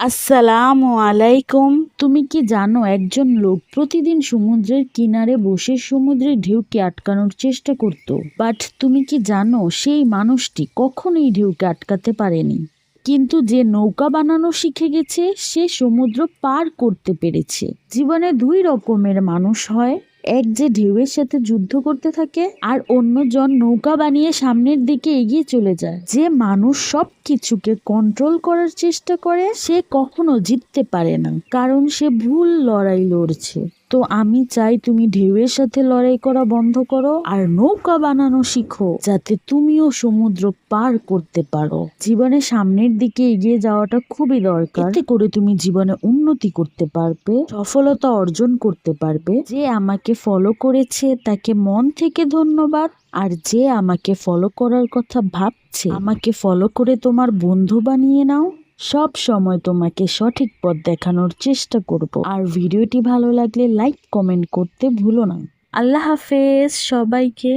আসসালামু আলাইকুম। তুমি কি জানো একজন লোক প্রতিদিন সমুদ্রের কিনারে বসে সমুদ্রের ঢেউকে আটকানোর চেষ্টা করত, বাট তুমি কি জানো সেই মানুষটি কখনোই ঢেউকে আটকাতে পারেনি। কিন্তু যে নৌকা বানানো শিখে গেছে সে সমুদ্র পার করতে পেরেছে। জীবনে দুই রকমের মানুষ হয়, এক যে ঢেউয়ের সাথে যুদ্ধ করতে থাকে আর অন্যজন নৌকা বানিয়ে সামনের দিকে এগিয়ে চলে যায়। যে মানুষ সব কিছুকে কন্ট্রোল করার চেষ্টা করে সে কখনো জিততে পারে না, কারণ সে ভুল লড়াই লড়ছে। তো আমি চাই তুমি ঢেউয়ের সাথে লড়াই করা বন্ধ করো আর নৌকা বানানো শিখো, যাতে তুমিও সমুদ্র পার করতে পারো। জীবনে সামনের দিকে এগিয়ে যাওয়াটা খুবই দরকার, এতে করে তুমি জীবনে উন্নতি করতে পারবে, সফলতা অর্জন করতে পারবে। যে আমাকে ফলো করেছে তাকে মন থেকে ধন্যবাদ, আর যে আমাকে ফলো করার কথা ভাবছে আমাকে ফলো করে তোমার বন্ধু বানিয়ে নাও। সব সময় তোমাকে সঠিক পথ দেখানোর চেষ্টা করব। আর ভিডিওটি ভালো লাগলে লাইক কমেন্ট করতে ভুলো না। আল্লাহ হাফেজ সবাইকে।